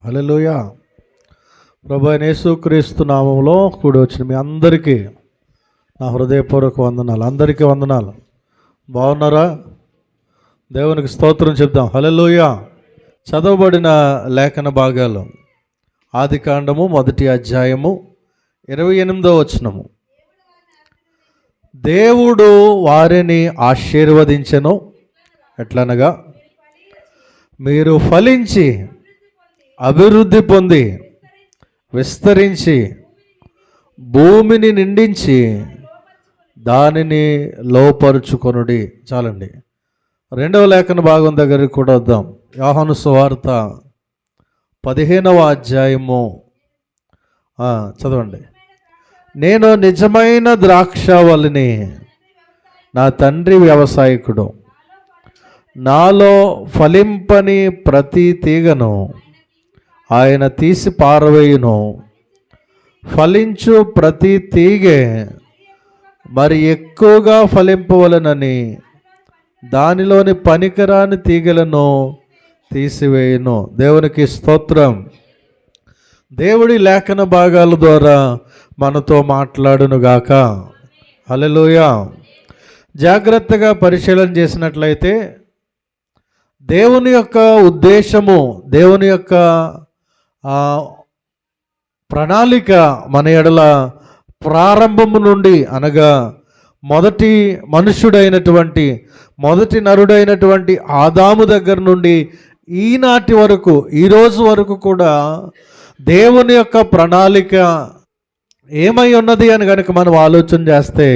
హల్లెలూయా. ప్రభు అయిన యేసుక్రీస్తు నామములో కూడి వచ్చిన మీ అందరికీ నా హృదయపూర్వక వందనాలు. అందరికీ వందనాలు. బాగున్నారా? దేవునికి స్తోత్రం చెప్దాం. హల్లెలూయా. చదవబడిన లేఖన భాగాలు ఆదికాండము 1వ అధ్యాయము 28వ వచనము. దేవుడు వారిని ఆశీర్వదించెను, ఎట్లనగా మీరు ఫలించి అభివృద్ధి పొంది విస్తరించి భూమిని నిండించి దానిని లోపరుచుకొనుడి. చాలండి. 2వ లేఖన భాగం దగ్గరికి కూడా వద్దాం. యోహాను సువార్త 15వ అధ్యాయము చదవండి. నేను నిజమైన ద్రాక్షావల్లిని, నా తండ్రి వ్యవసాయకుడు. నాలో ఫలింపని ప్రతి తీగను ఆయన తీసి పారవేయును. ఫలించు ప్రతి తీగె మరి ఎక్కువగా ఫలింపవలనని దానిలోని పనికిరాని తీగలను తీసివేయును. దేవునికి స్తోత్రం. దేవుడి లేఖన భాగాల ద్వారా మనతో మాట్లాడునుగాక. హల్లెలూయా. జాగ్రత్తగా పరిశీలన చేసినట్లయితే దేవుని యొక్క ఉద్దేశము, దేవుని యొక్క ప్రణాళిక మన ఎడల ప్రారంభము నుండి, అనగా మొదటి మనుష్యుడైనటువంటి మొదటి నరుడైనటువంటి ఆదాము దగ్గర నుండి ఈనాటి వరకు, ఈరోజు వరకు కూడా దేవుని యొక్క ప్రణాళిక ఏమై ఉన్నది అని కనుక మనం ఆలోచన చేస్తే,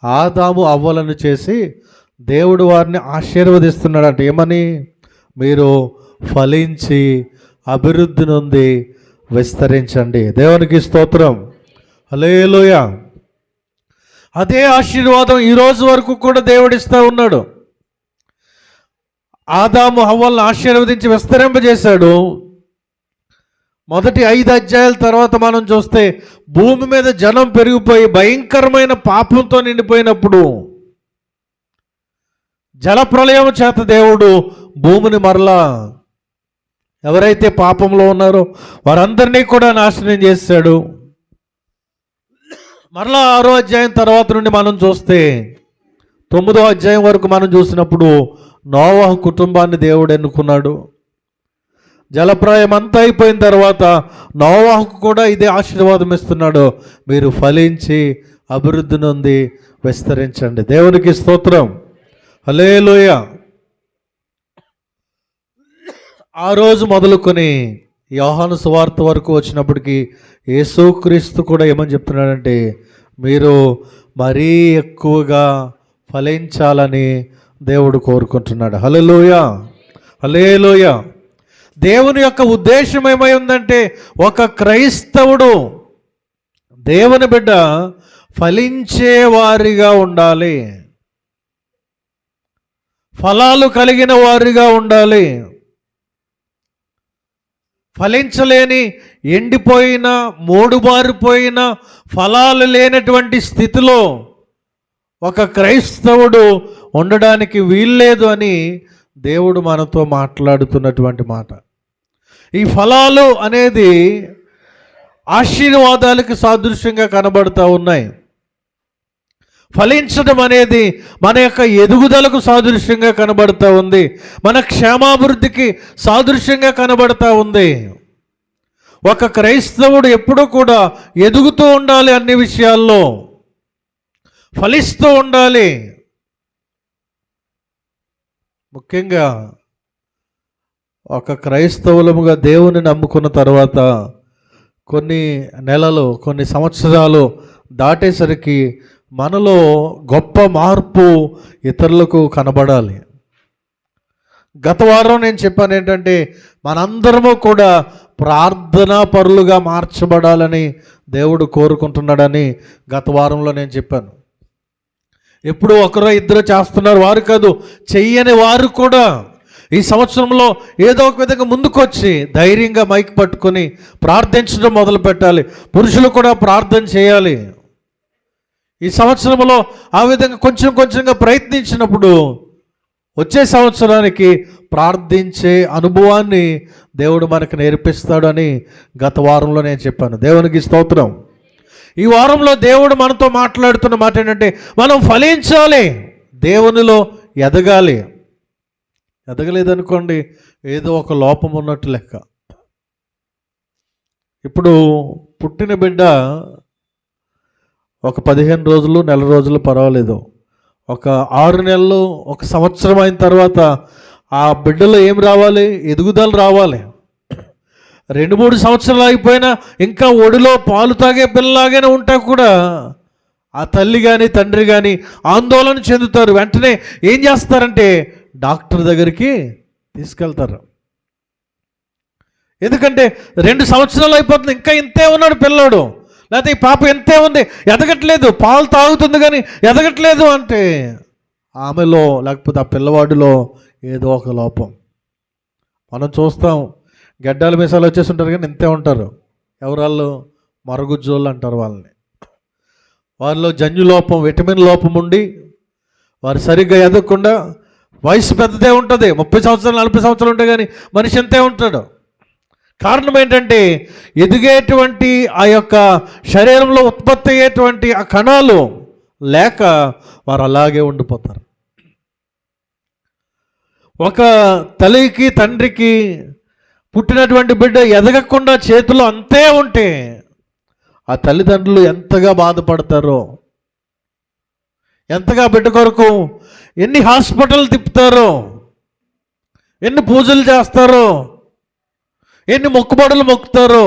ఆదాము అవ్వలను చేసి దేవుడు వారిని ఆశీర్వదిస్తున్నాడంట. ఏమని? మీరు ఫలించి అభివృద్ధి నొంది విస్తరించండి. దేవునికి స్తోత్రం. హల్లెలూయా. అదే ఆశీర్వాదం ఈరోజు వరకు కూడా దేవుడిస్తూ ఉన్నాడు. ఆదాము హవ్వలను ఆశీర్వదించి విస్తరింపజేశాడు. మొదటి 5 అధ్యాయాల తర్వాత మనం చూస్తే భూమి మీద జనం పెరిగిపోయి భయంకరమైన పాపంతో నిండిపోయినప్పుడు జలప్రళయం చేత దేవుడు భూమిని మరలా ఎవరైతే పాపంలో ఉన్నారో వారందరినీ కూడా నాశనం చేశాడు. మరలా 6వ అధ్యాయం తర్వాత నుండి మనం చూస్తే 9వ అధ్యాయం వరకు మనం చూసినప్పుడు నోవహు కుటుంబాన్ని దేవుడు ఎన్నుకున్నాడు. జలప్రళయం అంతా అయిపోయిన తర్వాత నోవహుకు కూడా ఇదే ఆశీర్వాదం ఇస్తున్నాడు. మీరు ఫలించి అభివృద్ధి నొంది విస్తరించండి. దేవునికి స్తోత్రం. హల్లెలూయా. ఆ రోజు మొదలుకొని యోహాను సువార్త వరకు వచ్చినప్పటికీ యేసుక్రీస్తు కూడా ఏమని చెప్తున్నాడంటే, మీరు మరీ ఎక్కువగా ఫలించాలని దేవుడు కోరుకుంటున్నాడు. హల్లెలూయా. హల్లెలూయా. దేవుని యొక్క ఉద్దేశం ఏమై ఉందంటే, ఒక క్రైస్తవుడు, దేవుని బిడ్డ ఫలించే వారిగా ఉండాలి, ఫలాలు కలిగిన వారిగా ఉండాలి. ఫలించలేని, ఎండిపోయిన, మోడుబారిపోయిన, ఫలాలు లేనటువంటి స్థితిలో ఒక క్రైస్తవుడు ఉండడానికి వీల్లేదు అని దేవుడు మనతో మాట్లాడుతున్నటువంటి మాట. ఈ ఫలాలు అనేది ఆశీర్వాదాలకు సాదృశ్యంగా కనబడుతూ ఉన్నాయి. ఫలించడం అనేది మన యొక్క ఎదుగుదలకు సాదృశ్యంగా కనబడుతూ ఉంది, మన క్షేమాభివృద్ధికి సాదృశ్యంగా కనబడుతూ ఉంది. ఒక క్రైస్తవుడు ఎప్పుడూ కూడా ఎదుగుతూ ఉండాలి, అన్ని విషయాల్లో ఫలిస్తూ ఉండాలి. ముఖ్యంగా ఒక క్రైస్తవులముగా దేవుని నమ్ముకున్న తర్వాత కొన్ని నెలలు, కొన్ని సంవత్సరాలు దాటేసరికి మనలో గొప్ప మార్పు ఇతరులకు కనబడాలి. గత వారం నేను చెప్పాను ఏంటంటే, మనందరము కూడా ప్రార్థనా పరులుగా మార్చబడాలని దేవుడు కోరుకుంటున్నాడని గత వారంలో నేను చెప్పాను. ఎప్పుడు ఒకరో ఇద్దరు చేస్తున్నారు వారు కాదు, చెయ్యని వారు కూడా ఈ సంవత్సరంలో ఏదో ఒక విధంగా ముందుకొచ్చి ధైర్యంగా మైక్ పట్టుకొని ప్రార్థించడం మొదలు పెట్టాలి. పురుషులు కూడా ప్రార్థన చేయాలి. ఈ సంవత్సరంలో ఆ విధంగా కొంచెం కొంచెంగా ప్రయత్నించినప్పుడు వచ్చే సంవత్సరానికి ప్రార్థించే అనుభవాన్ని దేవుడు మనకు నేర్పిస్తాడు అని గత వారంలో నేను చెప్పాను. దేవునికి స్తోత్రం. ఈ వారంలో దేవుడు మనతో మాట్లాడుతున్న మాట ఏంటంటే మనం ఫలించాలి, దేవునిలో ఎదగాలి. ఎదగలేదనుకోండి ఏదో ఒక లోపం ఉన్నట్టు లెక్క. ఇప్పుడు పుట్టిన బిడ్డ ఒక 15 రోజులు, నెల రోజులు పర్వాలేదు, ఒక 6 నెలలు, ఒక సంవత్సరం అయిన తర్వాత ఆ బిడ్డలో ఏం రావాలి? ఎదుగుదల రావాలి. 2-3 సంవత్సరాలు అయిపోయినా ఇంకా ఒడిలో పాలు తాగే పిల్లలాగానే ఉంటా కూడా ఆ తల్లి కానీ తండ్రి కానీ ఆందోళన చెందుతారు. వెంటనే ఏం చేస్తారంటే డాక్టర్ దగ్గరికి తీసుకెళ్తారు. ఎందుకంటే 2 సంవత్సరాలు అయిపోతుంది, ఇంకా ఇంతే ఉన్నాడు పిల్లోడు, లేకపోతే ఈ పాప ఎంతే ఉంది, ఎదగట్లేదు, పాలు తాగుతుంది కానీ ఎదగట్లేదు అంటే ఆమెలో లేకపోతే ఆ పిల్లవాడిలో ఏదో ఒక లోపం. మనం చూస్తాం, గడ్డాల మీసాలు వచ్చేసి ఉంటారు కానీ ఇంతే ఉంటారు. ఎవరాళ్ళు? మరుగుజ్జోళ్ళు అంటారు వాళ్ళని. వారిలో జన్యు లోపం, విటమిన్ లోపం ఉండి వారు సరిగ్గా ఎదగకుండా, వయసు పెద్దదే ఉంటుంది, 30 సంవత్సరాలు 40 సంవత్సరాలు ఉంటాయి కానీ మనిషి ఎంతే ఉంటాడు. కారణం ఏంటంటే ఎదిగేటువంటి ఆ యొక్క శరీరంలో ఉత్పత్తి అయ్యేటువంటి ఆ కణాలు లేక వారు అలాగే ఉండిపోతారు. ఒక తల్లికి తండ్రికి పుట్టినటువంటి బిడ్డ ఎదగకుండా చేతిలో అంతే ఉంటే ఆ తల్లిదండ్రులు ఎంతగా బాధపడతారో, ఎంతగా బిడ్డ కొరకు ఎన్ని హాస్పిటల్ తిప్పుతారో, ఎన్ని పూజలు చేస్తారో, ఎన్ని మొక్కుబడులు మొక్కుతారో,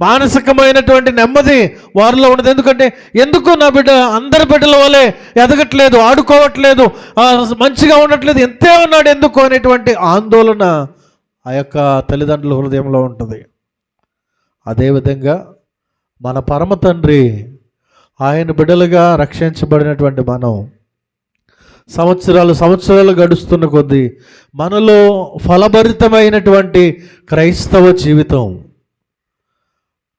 మానసికమైనటువంటి నెమ్మది వారిలో ఉండదు. ఎందుకు నా బిడ్డ అందరి బిడ్డల వలె ఎదగట్లేదు, ఆడుకోవట్లేదు, మంచిగా ఉండట్లేదు, ఎంతే ఉన్నాడు ఎందుకు అనేటువంటి ఆందోళన ఆ యొక్క తల్లిదండ్రుల హృదయంలో ఉంటుంది. అదేవిధంగా మన పరమ తండ్రి, ఆయన బిడ్డలుగా రక్షించబడినటువంటి మనం సంవత్సరాలు గడుస్తున్న కొద్దీ మనలో ఫలభరితమైనటువంటి క్రైస్తవ జీవితం,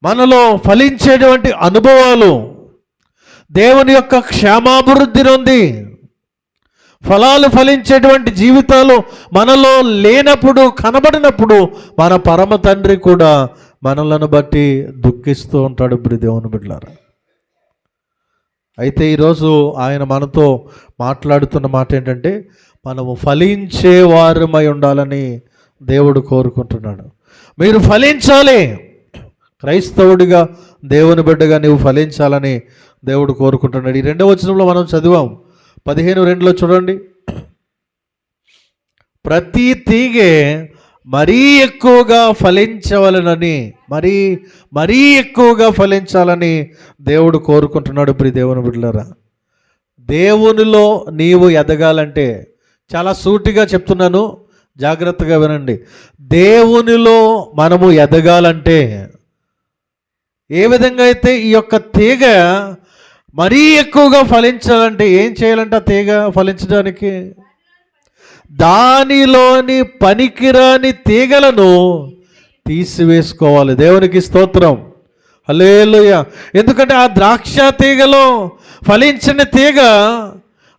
మనలో ఫలించేటువంటి అనుభవాలు, దేవుని యొక్క క్షేమాభివృద్ధి నుండి ఫలాలు ఫలించేటువంటి జీవితాలు మనలో లేనప్పుడు, కనబడినప్పుడు మన పరమ తండ్రి కూడా మనలను బట్టి దుఃఖిస్తూ ఉంటాడు. దేవుని బిడ్డలారా, అయితే ఈరోజు ఆయన మనతో మాట్లాడుతున్న మాట ఏంటంటే మనము ఫలించే వారమై ఉండాలని దేవుడు కోరుకుంటున్నాడు. మీరు ఫలించాలి, క్రైస్తవుడిగా దేవుని బిడ్డగా నీవు ఫలించాలని దేవుడు కోరుకుంటున్నాడు. ఈ 2వ వచనంలో మనం చదివాం, 15:2 చూడండి. ప్రతి తీగె మరీ ఎక్కువగా ఫలించవలనని, మరీ ఎక్కువగా ఫలించాలని దేవుడు కోరుకుంటున్నాడు. ప్రియ దేవుని బిడ్డలారా, దేవునిలో నీవు ఎదగాలంటే, చాలా సూటిగా చెప్తున్నాను, జాగ్రత్తగా వినండి. దేవునిలో మనము ఎదగాలంటే ఏ విధంగా అయితే ఈ యొక్క తీగ మరీ ఎక్కువగా ఫలించాలంటే ఏం చేయాలంటే ఆ తీగ ఫలించడానికి దానిలోని పనికిరాని తీగలను తీసివేసుకోవాలి. దేవునికి స్తోత్రం, హల్లెలూయా. ఎందుకంటే ఆ ద్రాక్ష తీగలో ఫలించిన తీగ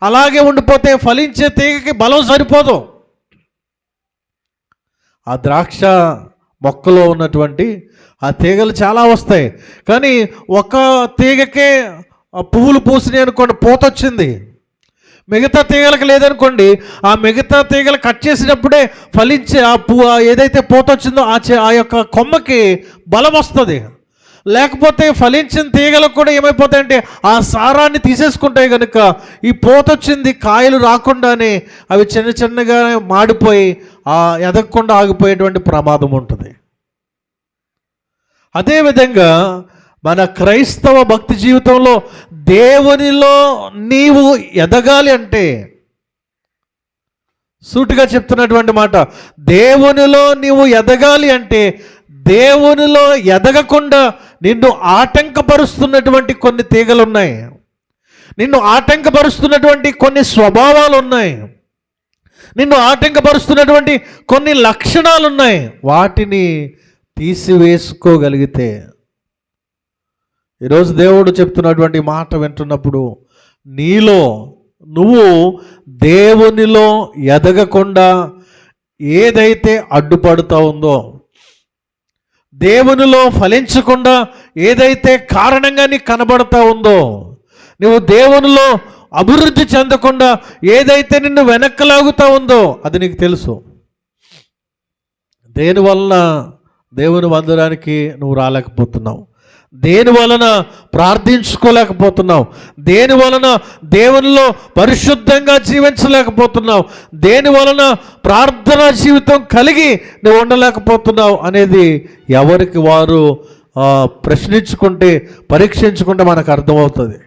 అలాగే ఉండిపోతే ఫలించే తీగకి బలం సరిపోదు. ఆ ద్రాక్ష మొక్కలో ఉన్నటువంటి ఆ తీగలు చాలా వస్తాయి, కానీ ఒక తీగకే పువ్వులు పూసినాయి అనుకోండి, పూత వచ్చింది, మిగతా తీగలకు లేదనుకోండి, ఆ మిగతా తీగలు కట్ చేసినప్పుడే ఫలించే ఆ పువ్వు ఏదైతే పూత వచ్చిందో ఆ యొక్క కొమ్మకి బలం వస్తుంది. లేకపోతే ఫలించిన తీగలకు కూడా ఏమైపోతాయంటే ఆ సారాన్ని తీసేసుకుంటాయి. కనుక ఈ పూత వచ్చింది, కాయలు రాకుండానే అవి చిన్నగా మాడిపోయి ఎదగకుండా ఆగిపోయేటువంటి ప్రమాదం ఉంటుంది. అదేవిధంగా మన క్రైస్తవ భక్తి జీవితంలో దేవునిలో నీవు ఎదగాలి అంటే, సూటిగా చెప్తున్నటువంటి మాట, దేవునిలో నీవు ఎదగాలి అంటే దేవునిలో ఎదగకుండా నిన్ను ఆటంకపరుస్తున్నటువంటి కొన్ని తీగలు ఉన్నాయి, నిన్ను ఆటంకపరుస్తున్నటువంటి కొన్ని స్వభావాలు ఉన్నాయి, నిన్ను ఆటంకపరుస్తున్నటువంటి కొన్ని లక్షణాలు ఉన్నాయి. వాటిని తీసివేసుకోగలిగితే, ఈరోజు దేవుడు చెప్తున్నటువంటి మాట వింటున్నప్పుడు నీలో నువ్వు దేవునిలో ఎదగకుండా ఏదైతే అడ్డుపడుతూ ఉందో, దేవునిలో ఫలించకుండా ఏదైతే కారణంగా నీకు కనబడతా ఉందో, నువ్వు దేవునిలో అభివృద్ధి చెందకుండా ఏదైతే నిన్ను వెనక్కి లాగుతూ ఉందో అది నీకు తెలుసు. దేనివలన దేవుని మందిరానికి నువ్వు రాలేకపోతున్నావు, దేని వలన ప్రార్థించుకోలేకపోతున్నావు, దేని వలన దేవునిలో పరిశుద్ధంగా జీవించలేకపోతున్నావు, దేని వలన ప్రార్థనా జీవితం కలిగి నువ్వు ఉండలేకపోతున్నావు అనేది ఎవరికి వారు ప్రశ్నించుకుంటే, పరీక్షించుకుంటే మనకు అర్థమవుతుంది.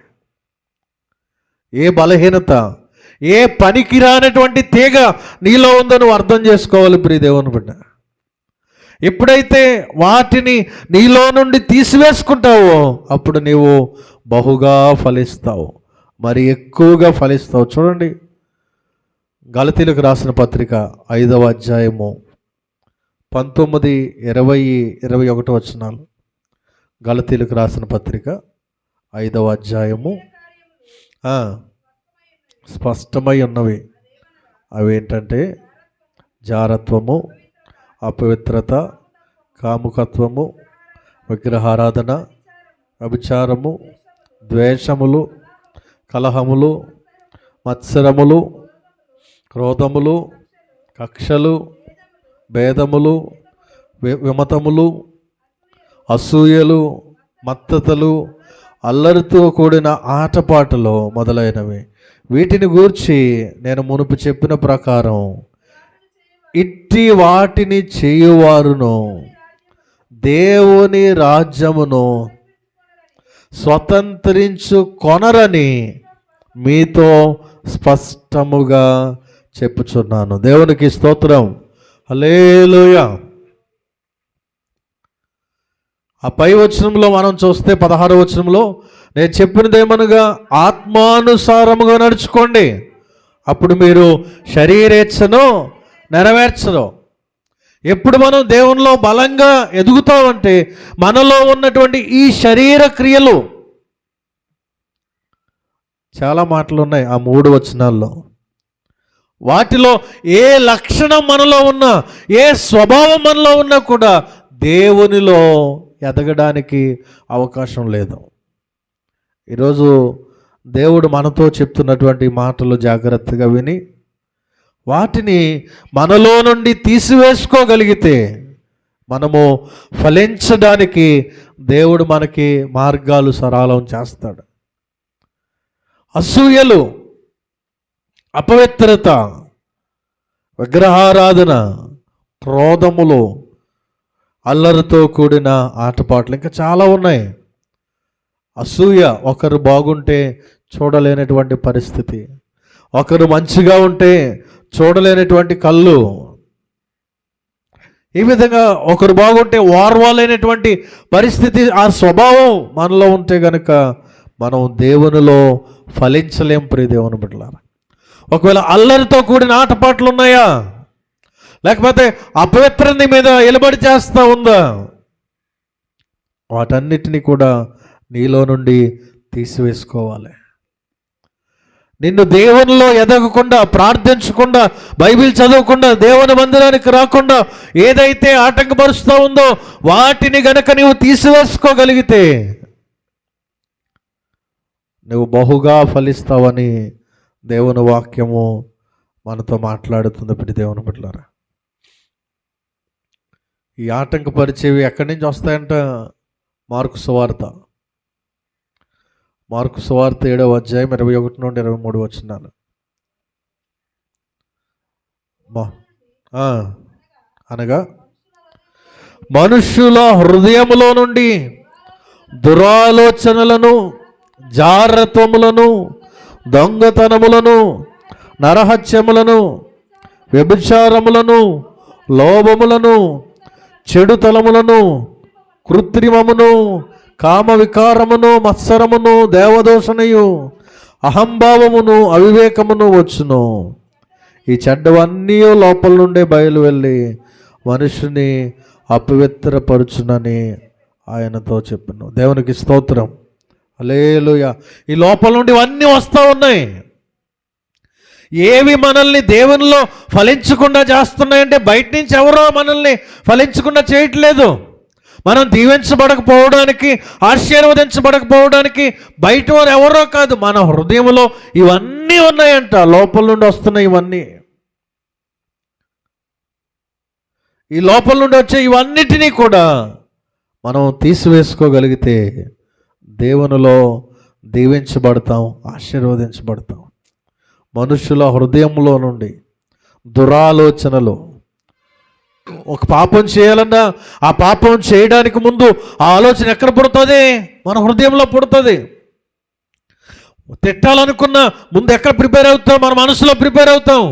ఏ బలహీనత, ఏ పనికిరానటువంటి తీగ నీలో ఉందో నువ్వు అర్థం చేసుకోవాలి ప్రియ దేవుని బిడ్డ. ఎప్పుడైతే వాటిని నీలో నుండి తీసివేసుకుంటావో అప్పుడు నీవు బహుగా ఫలిస్తావు, మరి ఎక్కువగా ఫలిస్తావు. చూడండి, గలతీలకు రాసిన పత్రిక 5వ అధ్యాయము 19, 20, 21 వచనాలు. గలతీలకు రాసిన పత్రిక 5వ అధ్యాయము స్పష్టమై ఉన్నవి. అవేంటంటే జారత్వము, అపవిత్రత, కాముకత్వము, విగ్రహారాధన, వ్యభిచారము, ద్వేషములు, కలహములు, మత్సరములు, క్రోధములు, కక్షలు, భేదములు, విమతములు, అసూయలు, మత్తతలు, అల్లరితో కూడిన ఆటపాటలు మొదలైనవి. వీటిని గూర్చి నేను మునుపు చెప్పిన ప్రకారం ఇట్టి వాటిని చేయువారును దేవుని రాజ్యమును స్వతంత్రించుకొనరని మీతో స్పష్టముగా చెప్పుచున్నాను. దేవునికి స్తోత్రం, హల్లెలూయా. ఆ పై వచనంలో మనం చూస్తే 16వ వచనంలో నేను చెప్పినదేమనగా ఆత్మానుసారముగా నడుచుకోండి, అప్పుడు మీరు శరీరేచ్ఛను నెరవేర్చరు. ఎప్పుడు మనం దేవునిలో బలంగా ఎదుగుతామంటే మనలో ఉన్నటువంటి ఈ శరీర క్రియలు, చాలా మాటలు ఉన్నాయి ఆ 3 వచనాల్లో, వాటిలో ఏ లక్షణం మనలో ఉన్నా, ఏ స్వభావం మనలో ఉన్నా కూడా దేవునిలో ఎదగడానికి అవకాశం లేదు. ఈరోజు దేవుడు మనతో చెప్తున్నటువంటి మాటలు జాగ్రత్తగా విని వాటిని మనలో నుండి తీసివేసుకోగలిగితే మనము ఫలించడానికి దేవుడు మనకి మార్గాలు సరళం చేస్తాడు. అసూయలు, అపవిత్రత, విగ్రహారాధన, క్రోధములు, అల్లరితో కూడిన ఆటపాటలు, ఇంకా చాలా ఉన్నాయి. అసూయ, ఒకరు బాగుంటే చూడలేనటువంటి పరిస్థితి, ఒకరు మంచిగా ఉంటే చూడలేనటువంటి కళ్ళు, ఈ విధంగా ఒకరు బాగుంటే ఓర్వలేనటువంటి పరిస్థితి, ఆ స్వభావం మనలో ఉంటే గనుక మనం దేవునిలో ఫలించలేం ప్రియ దేవుని బిడ్డలారా. ఒకవేళ అల్లరితో కూడిన ఆటపాటలు ఉన్నాయా, లేకపోతే అపవిత్రత మీద ఎలుబడి చేస్తూ ఉందా, వాటన్నిటినీ కూడా నీలో నుండి తీసివేసుకోవాలి. నిన్ను దేవునిలో ఎదగకుండా, ప్రార్థించకుండా, బైబిల్ చదవకుండా, దేవుని మందిరానికి రాకుండా ఏదైతే ఆటంకపరుస్తూ ఉందో వాటిని గనక నీవు తీసివేసుకోగలిగితే నువ్వు బహుగా ఫలిస్తావని దేవుని వాక్యము మనతో మాట్లాడుతుంది ప్రియ దేవుని బిడ్డలారా. ఈ ఆటంకపరిచేవి ఎక్కడి నుంచి వస్తాయంట? మార్కు సువార్త 7వ అధ్యాయం 21 నుండి 23 వచనాలు. అనగా మనుష్యుల హృదయములో నుండి దురాలోచనలను, జారత్వములను, దొంగతనములను, నరహత్యములను, వ్యభిచారములను, లోభములను, చెడుతలములను, కృత్రిమమును, కామ వికారమును, మత్సరమును, దేవదోషణయు, అహంభావమును, అవివేకమును వచ్చును. ఈ చెడ్డవన్నీ లోపల నుండే బయలు వెళ్ళి మనుషుని అపవిత్రపరుచునని ఆయనతో చెప్పాను. దేవునికి స్తోత్రం, హల్లెలూయా. ఈ లోపల నుండి ఇవన్నీ వస్తూ ఉన్నాయి. ఏవి మనల్ని దేవునిలో ఫలించకుండా చేస్తున్నాయంటే బయట నుంచి ఎవరో మనల్ని ఫలించకుండా చేయట్లేదు. మనం దీవించబడకపోవడానికి, ఆశీర్వదించబడకపోవడానికి బయట వారు ఎవరో కాదు, మన హృదయంలో ఇవన్నీ ఉన్నాయంట. లోపల నుండి వస్తున్నాయి ఇవన్నీ. ఈ లోపల నుండి వచ్చే ఇవన్నిటినీ కూడా మనం తీసివేసుకోగలిగితే దేవునిలో దీవించబడతాం, ఆశీర్వదించబడతాం. మనుషుల హృదయంలో నుండి దురాలోచనలు, ఒక పాపం చేయాలన్నా ఆ పాపం చేయడానికి ముందు ఆ ఆలోచన ఎక్కడ పుడుతుంది? మన హృదయంలో పుడుతుంది. తిట్టాలనుకున్నా ముందు ఎక్కడ ప్రిపేర్ అవుతాం? మన మనసులో ప్రిపేర్ అవుతాం.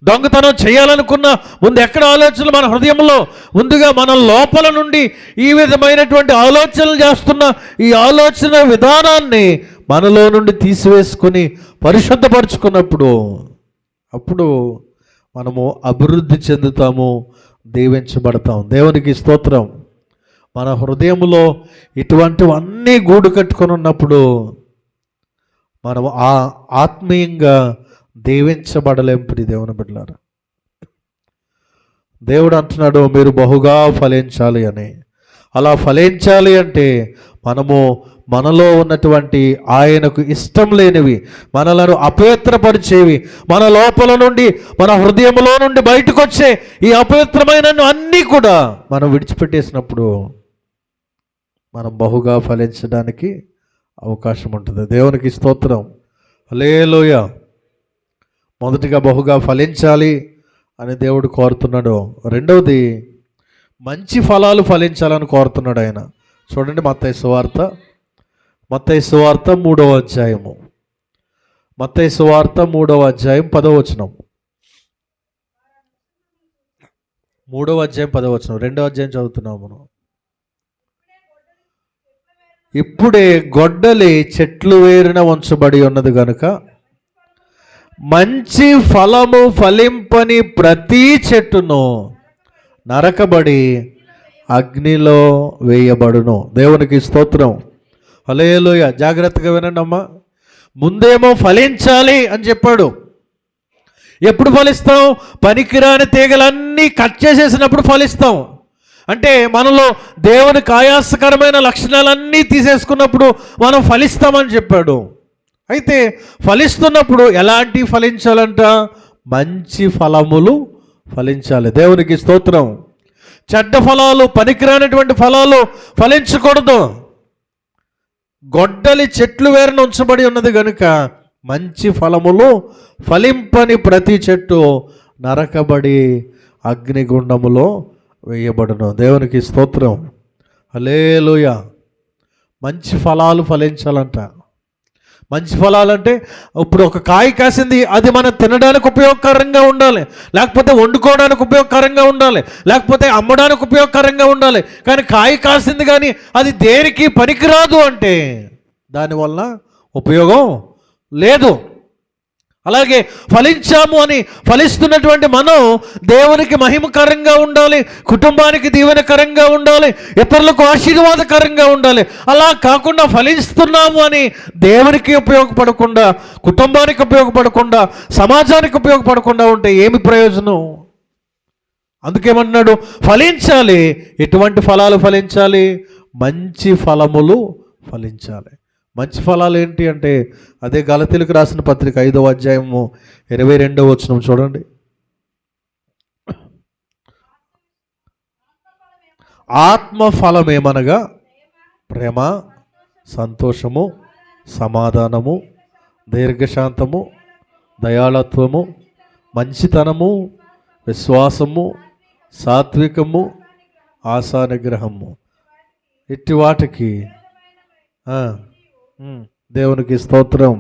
దొంగతనం చేయాలనుకున్న ముందు ఎక్కడ ఆలోచనలు? మన హృదయంలో. ముందుగా మన లోపల నుండి ఈ విధమైనటువంటి ఆలోచనలు చేస్తున్న ఈ ఆలోచన విధానాన్ని మనలో నుండి తీసివేసుకొని పరిశుద్ధపరుచుకున్నప్పుడు అప్పుడు మనము అభివృద్ధి చెందుతాము, దీవించబడతాం. దేవునికి స్తోత్రం. మన హృదయంలో ఇటువంటివన్నీ గూడు కట్టుకొని ఉన్నప్పుడు మనము ఆత్మీయంగా దీవించబడలేం. దేవుని బిడ్డలారా, దేవుడు అంటున్నాడు మీరు బహుగా ఫలించాలి అని. అలా ఫలించాలి అంటే మనలో ఉన్నటువంటి ఆయనకు ఇష్టం లేనివి, మనలను అపవిత్రపరిచేవి, మన లోపల నుండి మన హృదయంలో నుండి బయటకు వచ్చే ఈ అపవిత్రమైన అన్నీ కూడా మనం విడిచిపెట్టేసినప్పుడు మనం బహుగా ఫలించడానికి అవకాశం ఉంటుంది. దేవునికి స్తోత్రం. హల్లెలూయా. మొదటిగా బహుగా ఫలించాలి అని దేవుడు కోరుతున్నాడు. రెండవది మంచి ఫలాలు ఫలించాలని కోరుతున్నాడు ఆయన. చూడండి మత్తయి సువార్త 3వ అధ్యాయము. మత్తయి సువార్త 3వ అధ్యాయం 10వ వచనం. 3వ అధ్యాయం 10వ వచనం. 2వ అధ్యాయం చదువుతున్నాము మనం. ఇప్పుడే గొడ్డలి చెట్లు వేరున ఉంచబడి ఉన్నది గనుక మంచి ఫలము ఫలింపని ప్రతి చెట్టును నరకబడి అగ్నిలో వేయబడును. దేవునికి స్తోత్రం. హల్లెలూయా. జాగ్రత్తగా వినండి అమ్మా. ముందేమో ఫలించాలి అని చెప్పాడు. ఎప్పుడు ఫలిస్తాం? పనికిరాని తీగలన్నీ కట్ చేసేసినప్పుడు ఫలిస్తాం. అంటే మనలో దేవునికి ఆయాసకరమైన లక్షణాలన్నీ తీసేసుకున్నప్పుడు మనం ఫలిస్తామని చెప్పాడు. అయితే ఫలిస్తున్నప్పుడు ఎలాంటి ఫలించాలంట? మంచి ఫలములు ఫలించాలి. దేవునికి స్తోత్రం. చెడ్డ ఫలాలు, పనికిరానటువంటి ఫలాలు ఫలించకూడదు. గొడ్డలి చెట్లు వేరున ఉంచబడి ఉన్నది కనుక మంచి ఫలములు ఫలింపని ప్రతి చెట్టు నరకబడి అగ్నిగుండములో వేయబడును. దేవునికి స్తోత్రం. హల్లెలూయా. మంచి ఫలాలు ఫలించాలంట. మంచి ఫలాలంటే ఇప్పుడు ఒక కాయ కాసింది, అది మనం తినడానికి ఉపయోగకరంగా ఉండాలి, లేకపోతే వండుకోవడానికి ఉపయోగకరంగా ఉండాలి, లేకపోతే అమ్మడానికి ఉపయోగకరంగా ఉండాలి. కానీ కాయ కాసింది కానీ అది దేనికి పనికిరాదు అంటే దానివల్ల ఉపయోగం లేదు. అలాగే ఫలించాము అని ఫలిస్తున్నటువంటి మనం దేవునికి మహిమకరంగా ఉండాలి, కుటుంబానికి దీవెనకరంగా ఉండాలి, ఇతరులకు ఆశీర్వాదకరంగా ఉండాలి. అలా కాకుండా ఫలిస్తున్నాము అని దేవునికి ఉపయోగపడకుండా, కుటుంబానికి ఉపయోగపడకుండా, సమాజానికి ఉపయోగపడకుండా ఉంటే ఏమి ప్రయోజనం? అందుకేమన్నాడు? ఫలించాలి. ఎటువంటి ఫలాలు ఫలించాలి? మంచి ఫలములు ఫలించాలి. మంచి ఫలాలు ఏంటి అంటే అదే గలతీయులకు రాసిన పత్రిక 5వ అధ్యాయము 22వ వచనం చూడండి. ఆత్మఫలం ఏమనగా ప్రేమ, సంతోషము, సమాధానము, దీర్ఘశాంతము, దయాళత్వము, మంచితనము, విశ్వాసము, సాత్వికము, ఆశానిగ్రహము. ఇట్టి వాటికి దేవునికి స్తోత్రం.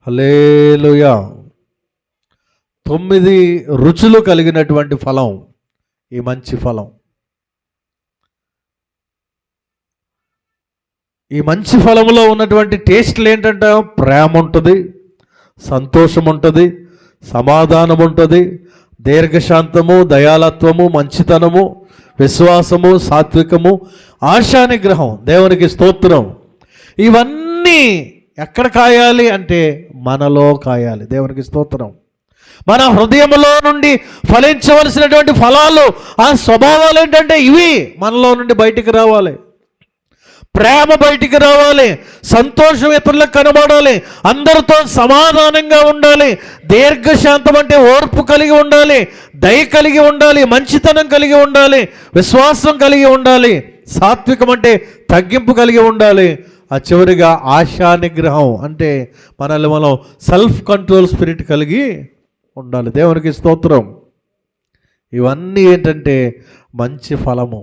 హల్లెలూయా. 9 రుచులు కలిగినటువంటి ఫలం ఈ మంచి ఫలం. ఈ మంచి ఫలములో ఉన్నటువంటి టేస్ట్లు ఏంటంటే ప్రేమ ఉంటుంది, సంతోషం ఉంటుంది, సమాధానం ఉంటుంది, దీర్ఘశాంతము, దయాళత్వము, మంచితనము, విశ్వాసము, సాత్వికము, ఆశానిగ్రహం. దేవునికి స్తోత్రం. ఇవన్నీ ఎక్కడ కాయాలి అంటే మనలో కాయాలి. దేవునికి స్తోత్రం. మన హృదయంలో నుండి ఫలించవలసినటువంటి ఫలాలు, ఆ స్వభావాలు ఏంటంటే ఇవి మనలో నుండి బయటికి రావాలి. ప్రేమ బయటికి రావాలి, సంతోషం ఇతరులకు కనబడాలి, అందరితో సమాధానంగా ఉండాలి, దీర్ఘశాంతం అంటే ఓర్పు కలిగి ఉండాలి, దయ కలిగి ఉండాలి, మంచితనం కలిగి ఉండాలి, విశ్వాసం కలిగి ఉండాలి, సాత్వికం అంటే తగ్గింపు కలిగి ఉండాలి. ఆ చివరిగా ఆశా నిగ్రహం అంటే మనల్ని మనం సెల్ఫ్ కంట్రోల్ స్పిరిట్ కలిగి ఉండాలి. దేవునికి స్తోత్రం. ఇవన్నీ ఏంటంటే మంచి ఫలము,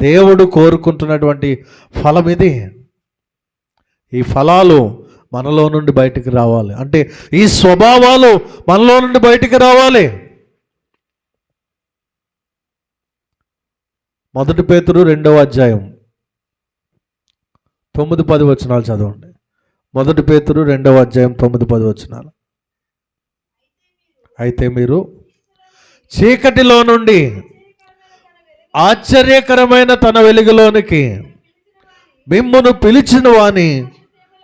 దేవుడు కోరుకుంటున్నటువంటి ఫలం ఇది. ఈ ఫలాలు మనలో నుండి బయటికి రావాలి, అంటే ఈ స్వభావాలు మనలో నుండి బయటికి రావాలి. 1 పేతురు 2వ అధ్యాయం 9-10 వచనాలు చదవండి. 1 పేతురు 2వ అధ్యాయం 9-10 వచనాలు. అయితే మీరు చీకటిలో నుండి ఆశ్చర్యకరమైన తన వెలుగులోనికి మిమ్మును పిలిచిన వాని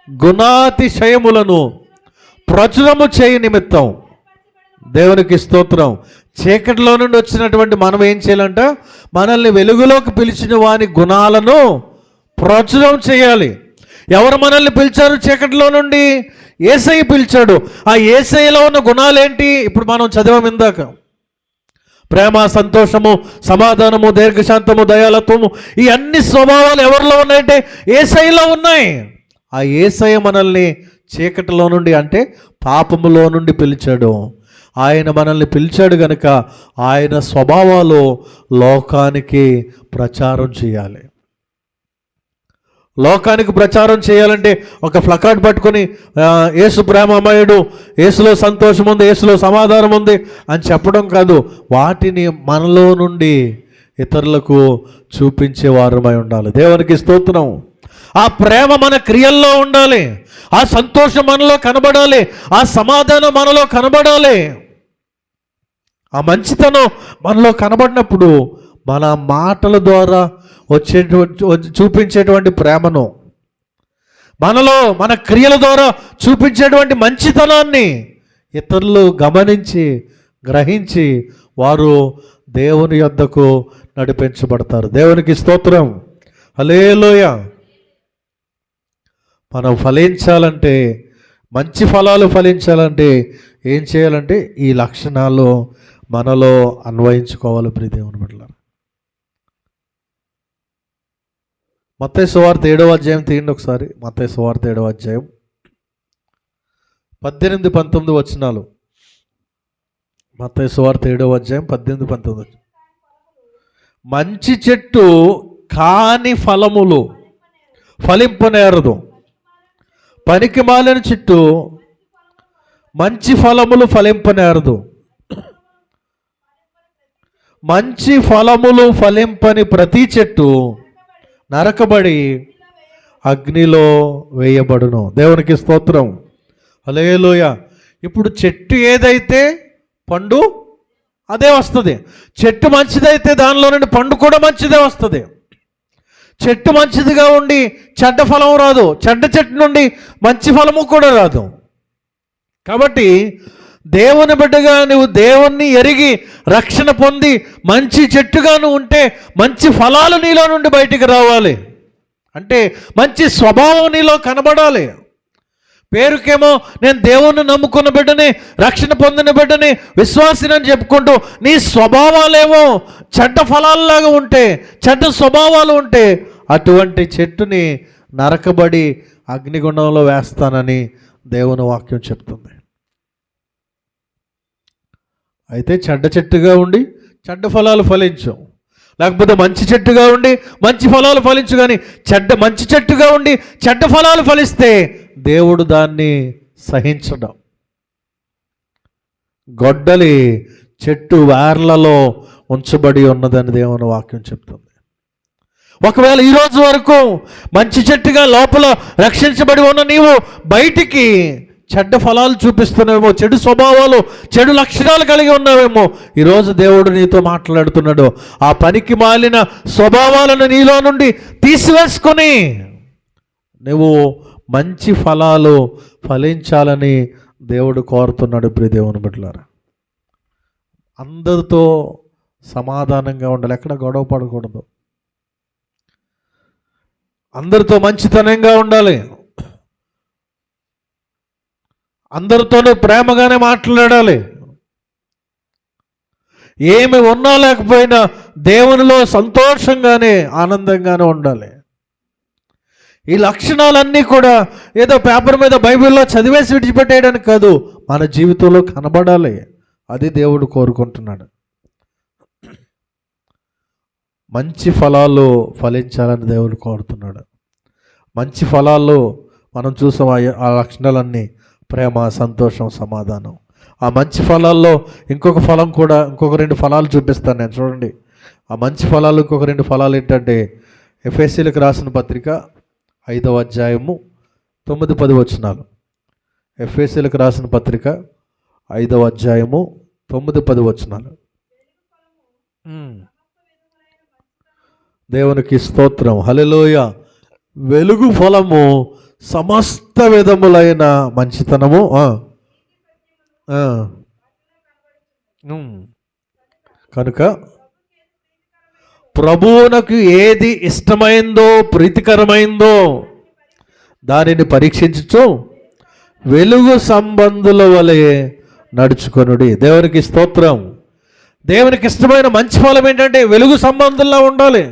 గుణాతిశయములను ప్రచురము చేయి నిమిత్తం. దేవునికి స్తోత్రం. చీకటిలో నుండి వచ్చినటువంటి మనం ఏం చేయాలంట? మనల్ని వెలుగులోకి పిలిచిన వాని గుణాలను ప్రచురం చేయాలి. ఎవరు మనల్ని పిలిచారు చీకటిలో నుండి? యేసయ్య పిలిచాడు. ఆ యేసయ్యలో ఉన్న గుణాలు ఏంటి? ఇప్పుడు మనం చదివాము ఇందాక. ప్రేమ, సంతోషము, సమాధానము, దీర్ఘశాంతము, దయాలత్వము, ఈ అన్ని స్వభావాలు ఎవరిలో ఉన్నాయంటే యేసయ్యలో ఉన్నాయి. ఆ యేసయ్య మనల్ని చీకటిలో నుండి అంటే పాపములో నుండి పిలిచాడు. ఆయన మనల్ని పిలిచాడు కనుక ఆయన స్వభావాలు లోకానికి ప్రచారం చేయాలి. లోకానికి ప్రచారం చేయాలంటే ఒక ప్లకార్డ్ పట్టుకొని యేసు ప్రేమమయుడు, యేసులో సంతోషం ఉంది, యేసులో సమాధానం ఉంది అని చెప్పడం కాదు. వాటిని మనలో నుండి ఇతరులకు చూపించే వారమై ఉండాలి. దేవునికి స్తోత్రం. ఆ ప్రేమ మన క్రియల్లో ఉండాలి, ఆ సంతోషం మనలో కనబడాలి, ఆ సమాధానం మనలో కనబడాలి, ఆ మంచితనం మనలో కనబడినప్పుడు మన మాటల ద్వారా చూపించేటువంటి ప్రేమను, మనలో మన క్రియల ద్వారా చూపించేటువంటి మంచితనాన్ని ఇతరులు గమనించి గ్రహించి వారు దేవుని యొద్దకు నడిపించబడతారు. దేవునికి స్తోత్రం. హల్లెలూయా. మనం ఫలించాలంటే, మంచి ఫలాలు ఫలించాలంటే ఏం చేయాలంటే ఈ లక్షణాలు మనలో అన్వయించుకోవాలి. ప్రియ దేవుని బిడ్డలారా, మత్తయి సువార్త 7వ అధ్యాయం తీయండి ఒకసారి. మత్తయి సువార్త 7వ అధ్యాయం 18-19 వచనాలు. మత్తయి సువార్త 7వ అధ్యాయం 18-19. మంచి చెట్టు కాని ఫలములు ఫలింపనేరదు, పనికి మాలిన చెట్టు మంచి ఫలములు ఫలింపనేరదు. మంచి ఫలములు ఫలింపని ప్రతి చెట్టు నరకబడి అగ్నిలో వేయబడును. దేవునికి స్తోత్రం. హల్లెలూయా. ఇప్పుడు చెట్టు ఏదైతే పండు అదే వస్తుంది. చెట్టు మంచిదైతే దానిలో నుండి పండు కూడా మంచిదే వస్తుంది. చెట్టు మంచిదిగా ఉండి చెడ్డ ఫలం రాదు, చెడ్డ చెట్టు నుండి మంచి ఫలము కూడా రాదు. కాబట్టి దేవుని బిడ్డగా నువ్వు దేవుణ్ణి ఎరిగి రక్షణ పొంది మంచి చెట్టుగా నువ్వు ఉంటే మంచి ఫలాలు నీలో నుండి బయటికి రావాలి. అంటే మంచి స్వభావం నీలో కనబడాలి. పేరుకేమో నేను దేవుణ్ణి నమ్ముకున్న బిడ్డని, రక్షణ పొందిన బిడ్డని, విశ్వాసినని చెప్పుకుంటూ నీ స్వభావాలేమో చెడ్డ ఫలాల్లాగా ఉంటే, చెడ్డ స్వభావాలు ఉంటే అటువంటి చెట్టుని నరకబడి అగ్నిగుండంలో వేస్తానని దేవుని వాక్యం చెప్తుంది. అయితే చెడ్డ చెట్టుగా ఉండి చెడ్డ ఫలాలు ఫలించు, లేకపోతే మంచి చెట్టుగా ఉండి మంచి ఫలాలు ఫలించు. కానీ మంచి చెట్టుగా ఉండి చెడ్డ ఫలాలు ఫలిస్తే దేవుడు దాన్ని సహించడం. గొడ్డలి చెట్టు వేర్లలో ఉంచబడి ఉన్నదని దేవుని వాక్యం చెప్తుంది. ఒకవేళ ఈరోజు వరకు మంచి చెట్టుగా లోపల రక్షించబడి ఉన్న నీవు బయటికి చెడ్డ ఫలాలు చూపిస్తున్నావేమో, చెడు స్వభావాలు, చెడు లక్షణాలు కలిగి ఉన్నావేమో, ఈరోజు దేవుడు నీతో మాట్లాడుతున్నాడు. ఆ పనికి మాలిన స్వభావాలను నీలో నుండి తీసివేసుకొని నువ్వు మంచి ఫలాలు ఫలించాలని దేవుడు కోరుతున్నాడు. ప్రియ దేవుని బిడ్డలారా, అందరితో సమాధానంగా ఉండాలి, ఎక్కడ గొడవ పడకూడదు, అందరితో మంచితనంగా ఉండాలి, అందరితోనూ ప్రేమగానే మాట్లాడాలి, ఏమి ఉన్నా లేకపోయినా దేవునిలో సంతోషంగానే ఆనందంగానే ఉండాలి. ఈ లక్షణాలన్నీ కూడా ఏదో పేపర్ మీద బైబిల్లో చదివేసి విడిచిపెట్టేయడానికి కాదు, మన జీవితంలో కనబడాలి. అది దేవుడు కోరుకుంటున్నాడు. మంచి ఫలాలు ఫలించాలని దేవుడు కోరుతున్నాడు. మంచి ఫలాల్లో మనం చూసాం ఆ లక్షణాలన్నీ: ప్రేమ, సంతోషం, సమాధానం. ఆ మంచి ఫలాల్లో ఇంకొక ఫలం కూడా, ఇంకొక 2 ఫలాలు చూపిస్తాను నేను. చూడండి, ఆ మంచి ఫలాలు ఇంకొక 2 ఫలాలు ఏంటంటే, ఎఫెసీయులకు రాసిన పత్రిక 5వ అధ్యాయము 9-10 వచనాలు. ఎఫెసీయులకు రాసిన పత్రిక 5వ అధ్యాయము 9-10 వచనాలు. దేవునికి స్తోత్రం, హల్లెలూయా. వెలుగు ఫలము సమస్త విధములైన మంచితనము, కనుక ప్రభువునకు ఏది ఇష్టమైందో ప్రీతికరమైందో దానిని పరీక్షించుచు వెలుగు సంబంధుల వలె నడుచుకొనుడి. దేవునికి స్తోత్రం. దేవునికి ఇష్టమైన మంచి ఫలం ఏంటంటే వెలుగు సంబంధుల్లో ఉండాలి,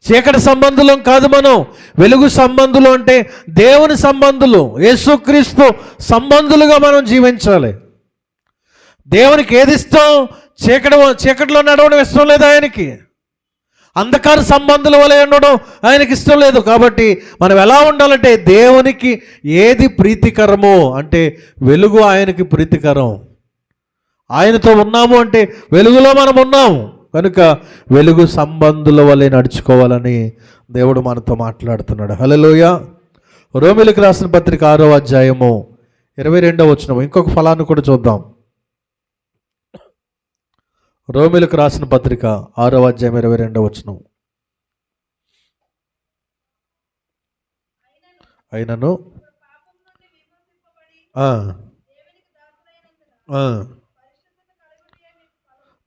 చీకటి సంబంధులం కాదు. మనం వెలుగు సంబంధులు అంటే దేవుని సంబంధులు, యేసుక్రీస్తు సంబంధులుగా మనం జీవించాలి. దేవునికి ఏది ఇష్టం? చీకటిలో నడవడం ఇష్టం లేదు ఆయనకి. అంధకార సంబంధుల వలె ఉండడం ఆయనకి ఇష్టం లేదు. కాబట్టి మనం ఎలా ఉండాలంటే, దేవునికి ఏది ప్రీతికరమో అంటే వెలుగు ఆయనకి ప్రీతికరం. ఆయనతో ఉన్నాము అంటే వెలుగులో మనం ఉన్నాము కనుక వెలుగు సంబంధుల వలె నడుచుకోవాలని దేవుడు మనతో మాట్లాడుతున్నాడు. హల్లెలూయా. రోమీయులకు రాసిన పత్రిక 6వ అధ్యాయము 22వ వచనం. ఇంకొక ఫలాన్ని కూడా చూద్దాం. రోమీయులకు రాసిన పత్రిక 6వ అధ్యాయం 22వ వచనం. అయినను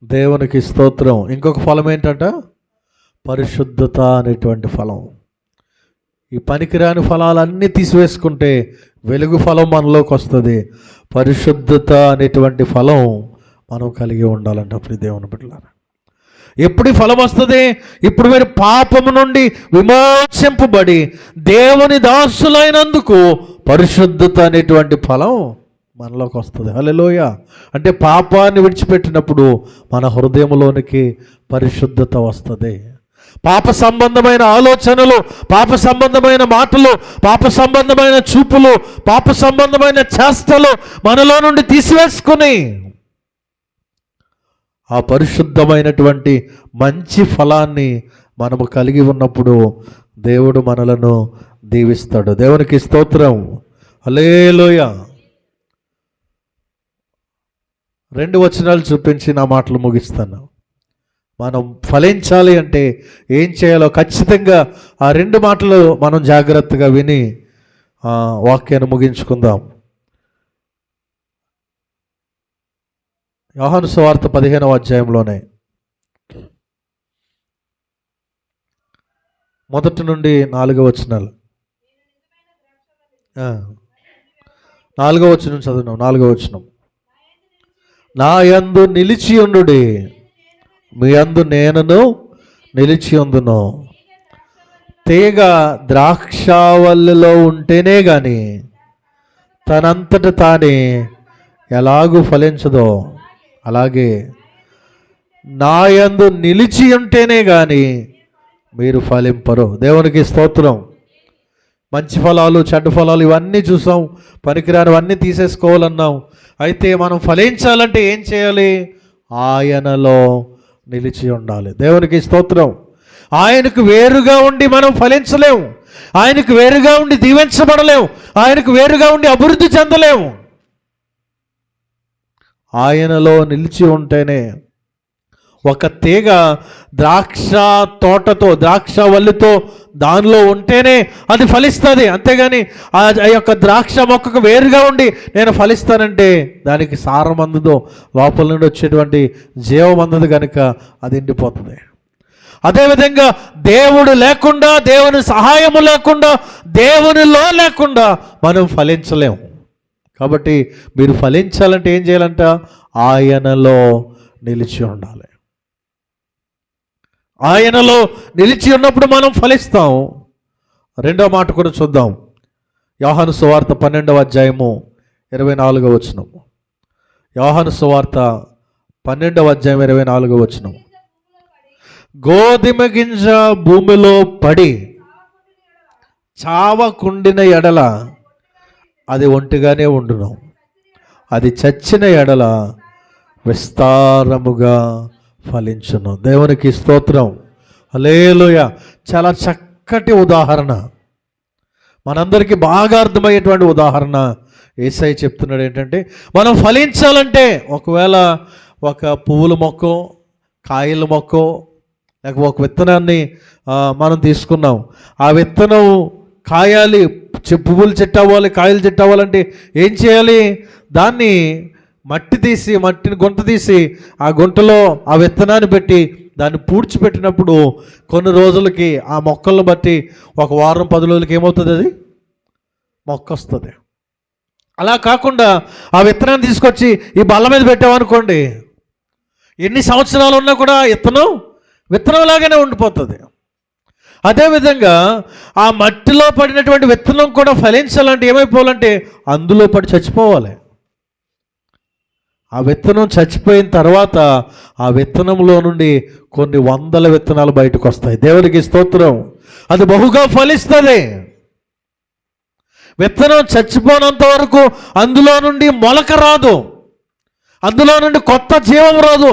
దేవునికి స్తోత్రం. ఇంకొక ఫలం ఏంటంట? పరిశుద్ధత అనేటువంటి ఫలం. ఈ పనికిరాని ఫలాలన్నీ తీసివేసుకుంటే వెలుగు ఫలం మనలోకి వస్తుంది. పరిశుద్ధత అనేటువంటి ఫలం మనం కలిగి ఉండాలంట. ప్రియ దేవుని బిడ్డలారా, ఎప్పుడు ఫలం వస్తుంది? ఇప్పుడు మీరు పాపము నుండి విమోచింపబడి దేవుని దాసులైనందుకు పరిశుద్ధత అనేటువంటి ఫలం మనలోకి వస్తుంది. హల్లెలూయా. అంటే పాపాన్ని విడిచిపెట్టినప్పుడు మన హృదయంలోనికి పరిశుద్ధత వస్తుంది. పాప సంబంధమైన ఆలోచనలు, పాప సంబంధమైన మాటలు, పాప సంబంధమైన చూపులు, పాప సంబంధమైన చేష్టలు మనలో నుండి తీసివేసుకుని ఆ పరిశుద్ధమైనటువంటి మంచి ఫలాన్ని మనము కలిగి ఉన్నప్పుడు దేవుడు మనలను దీవిస్తాడు. దేవునికి స్తోత్రం. హల్లెలూయా. 2 వచనాలు చూపించి నా మాటలు ముగిస్తాను. మనం ఫలించాలి అంటే ఏం చేయాలో ఖచ్చితంగా ఆ 2 మాటలు మనం జాగ్రత్తగా విని వాక్యాన్ని ముగించుకుందాం. యోహాను సువార్త 15వ అధ్యాయంలోనే మొదటి నుండి 4వ వచనాలు. 4వ వచనం చదువున్నాం. 4వ వచనం. నా యందు నిలిచి ఉండుడి, మీ యందు నేనును నిలిచి ఉందును. తీగ ద్రాక్షావల్లిలో ఉంటేనే గాని తనంతట తానే ఎలాగూ ఫలించదో, అలాగే నా యందు నిలిచి ఉంటేనే గాని మీరు ఫలింపరు. దేవునికి స్తోత్రం. మంచి ఫలాలు, చెడ్డ ఫలాలు ఇవన్నీ చూసాం. పనికిరానివన్నీ తీసేసుకోవాలన్నాం. అయితే మనం ఫలించాలంటే ఏం చేయాలి? ఆయనలో నిలిచి ఉండాలి. దేవునికి స్తోత్రం. ఆయనకు వేరుగా ఉండి మనం ఫలించలేము. ఆయనకు వేరుగా ఉండి దీవించబడలేము. ఆయనకు వేరుగా ఉండి అభివృద్ధి చెందలేము. ఆయనలో నిలిచి ఉంటేనే ఒక తీగ ద్రాక్ష తోటతో, ద్రాక్ష వల్లితో దానిలో ఉంటేనే అది ఫలిస్తుంది. అంతేగాని ఆ యొక్క ద్రాక్ష మొక్కకు వేరుగా ఉండి నేను ఫలిస్తానంటే దానికి సారం అందదు, లోపల నుండి వచ్చేటువంటి జీవం అందదు, కనుక అది ఎండిపోతుంది. అదేవిధంగా దేవుడు లేకుండా, దేవుని సహాయము లేకుండా, దేవునిలో లేకుండా మనం ఫలించలేము. కాబట్టి మీరు ఫలించాలంటే ఏం చేయాలంట? ఆయనలో నిలిచి ఉండాలి. ఆయనలో నిలిచి ఉన్నప్పుడు మనం ఫలిస్తాం. రెండో మాట కూడా చూద్దాం. యోహాను సువార్త 12వ అధ్యాయము 24వ వచనం. యోహాను సువార్త 12వ అధ్యాయం 24వ వచనం. గోధుమ గింజ భూమిలో పడి చావకుండిన ఎడల అది ఒంటిగానే ఉండును, అది చచ్చిన ఎడల విస్తారముగా ఫలించును. దేవునికి స్తోత్రం, హల్లెలూయా. చాలా చక్కటి ఉదాహరణ, మనందరికీ బాగా అర్థమయ్యేటువంటి ఉదాహరణ యేసయ్య చెప్తున్నాడు. ఏంటంటే మనం ఫలించాలంటే, ఒకవేళ ఒక పువ్వుల మొక్కో, కాయల మొక్కో, లేక ఒక విత్తనాన్ని మనం తీసుకున్నాం, ఆ విత్తనం కాయాలి, పువ్వులు చెట్టు అవ్వాలి, కాయలు చెట్టు అవ్వాలంటే ఏం చేయాలి? దాన్ని మట్టిని గుంట తీసి ఆ గుంటలో ఆ విత్తనాన్ని పెట్టి దాన్ని పూడ్చిపెట్టినప్పుడు కొన్ని రోజులకి ఆ మొక్కలను బట్టి ఒక వారం 10 రోజులకి ఏమవుతుంది? అది మొక్క వస్తుంది. అలా కాకుండా ఆ విత్తనాన్ని తీసుకొచ్చి ఈ బల్ల మీద పెట్టామనుకోండి, ఎన్ని సంవత్సరాలు ఉన్నా కూడా విత్తనంలాగానే ఉండిపోతుంది. అదేవిధంగా ఆ మట్టిలో పడినటువంటి విత్తనం కూడా ఫలించాలంటే ఏమైపోవాలంటే అందులో పడి చచ్చిపోవాలి. ఆ విత్తనం చచ్చిపోయిన తర్వాత ఆ విత్తనంలో నుండి కొన్ని వందల విత్తనాలు బయటకు వస్తాయి. దేవునికి స్తోత్రం, అది బహుగా ఫలిస్తుంది. విత్తనం చచ్చిపోయినంత వరకు అందులో నుండి మొలక రాదు, అందులో నుండి కొత్త జీవం రాదు,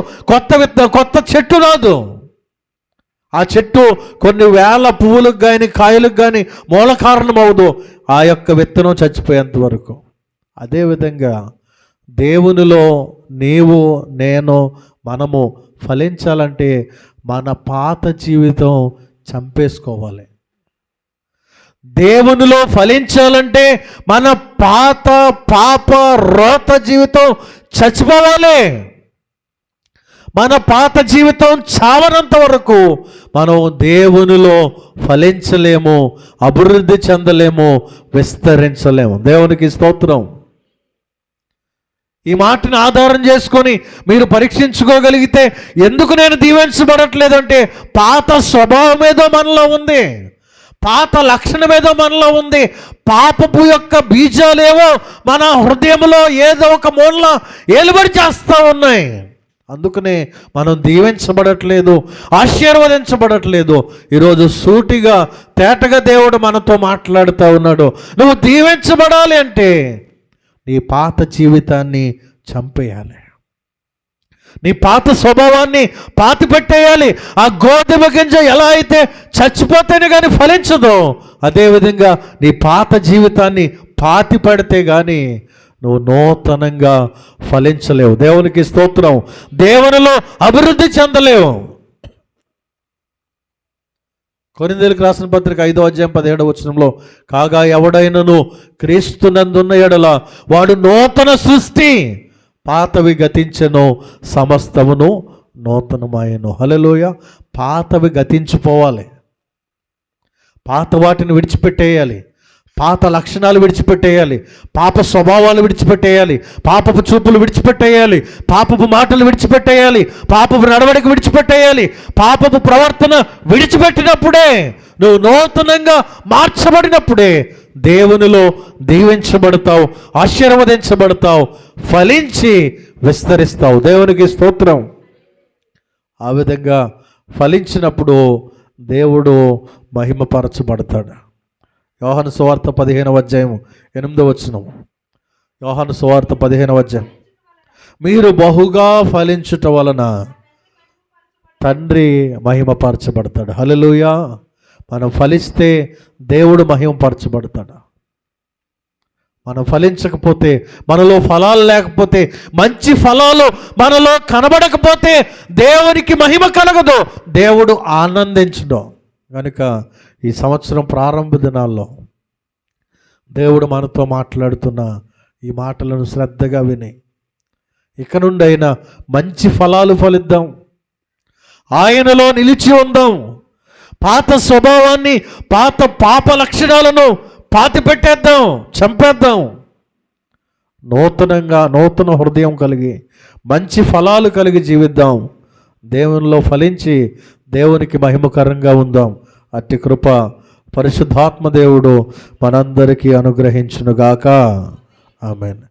కొత్త చెట్టు రాదు. ఆ చెట్టు కొన్ని వేల పువ్వులకు కానీ కాయలకు కానీ మూల కారణం అవ్వదు, ఆ యొక్క విత్తనం చచ్చిపోయేంత వరకు. అదేవిధంగా దేవునిలో నీవు, నేను, మనము ఫలించాలంటే మన పాత జీవితం చంపేసుకోవాలి. దేవునిలో ఫలించాలంటే మన పాప రోత జీవితం చచ్చిపోవాలి. మన పాత జీవితం చావనంత వరకు మనం దేవునిలో ఫలించలేము, అభివృద్ధి చెందలేము, విస్తరించలేము. దేవునికి స్తోత్రం. ఈ మాటను ఆధారం చేసుకొని మీరు పరీక్షించుకోగలిగితే, ఎందుకు నేను దీవించబడట్లేదంటే పాత స్వభావం ఏదో మనలో ఉంది, పాత లక్షణం ఏదో మనలో ఉంది, పాపపు యొక్క బీజాలేవో మన హృదయంలో ఏదో ఒక మూల ఏలుబడి చేస్తూ ఉన్నాయి. అందుకనే మనం దీవించబడట్లేదు, ఆశీర్వదించబడట్లేదు. ఈరోజు సూటిగా తేటగా దేవుడు మనతో మాట్లాడుతూ ఉన్నాడు. నువ్వు దీవించబడాలి అంటే నీ పాత జీవితాన్ని చంపేయాలి, నీ పాత స్వభావాన్ని పాతి పెట్టేయాలి. ఆ గోధుమ గింజ ఎలా అయితే చచ్చిపోతేనే కానీ ఫలించదో, అదేవిధంగా నీ పాత జీవితాన్ని పాతి పెడితే కానీ నువ్వు నూతనంగా ఫలించలేవు. దేవునికి స్తోత్రం. దేవునిలో అభివృద్ధి చెందలేవు. కొరింథీయులకు రాసిన పత్రిక 5వ అధ్యాయం 17వ వచనంలో, కాగా ఎవడైనను క్రీస్తునందున్న ఎడల వాడు నూతన సృష్టి, పాతవి గతించెను, సమస్తమును నూతనమాయెను. హల్లెలూయా. పాతవి గతించిపోవాలి, పాత వాటిని విడిచిపెట్టేయాలి, పాత లక్షణాలు విడిచిపెట్టేయాలి, పాప స్వభావాలు విడిచిపెట్టేయాలి, పాపపు చూపులు విడిచిపెట్టేయాలి, పాపపు మాటలు విడిచిపెట్టేయాలి, పాపపు నడవడిక విడిచిపెట్టేయాలి. పాపపు ప్రవర్తన విడిచిపెట్టినప్పుడే, నువ్వు నూతనంగా మార్చబడినప్పుడే దేవునిలో దీవించబడతావు, ఆశీర్వదించబడతావు, ఫలించి విస్తరిస్తావు. దేవునికి స్తోత్రం. ఆ విధంగా ఫలించినప్పుడు దేవుడు మహిమపరచబడతాడు. యోహాను సువార్త 15వ అధ్యాయం 8వ వచనం. యోహాను సువార్త 15వ అధ్యాయం. మీరు బహుగా ఫలించుట వలన తండ్రి మహిమపరచబడతాడు. హల్లెలూయా. మనం ఫలిస్తే దేవుడు మహిమపరచబడతాడు. మనం ఫలించకపోతే, మనలో ఫలాలు లేకపోతే, మంచి ఫలాలు మనలో కనబడకపోతే దేవునికి మహిమ కలగదు, దేవుడు ఆనందించడు. కనుక ఈ సంవత్సరం ప్రారంభ దినాల్లో దేవుడు మనతో మాట్లాడుతున్న ఈ మాటలను శ్రద్ధగా విని ఇక నుండి అయినా మంచి ఫలాలు ఫలిద్దాం, ఆయనలో నిలిచి ఉందాం, పాత స్వభావాన్ని, పాత పాప లక్షణాలను పాతి పెట్టేద్దాం, చంపేద్దాం. నూతన హృదయం కలిగి మంచి ఫలాలు కలిగి జీవిద్దాం. దేవునిలో ఫలించి దేవునికి మహిమకరంగా ఉందాం. అట్టి కృప పరిశుద్ధాత్మ దేవుడు మనందరికీ అనుగ్రహించునుగాక. ఆమేన్.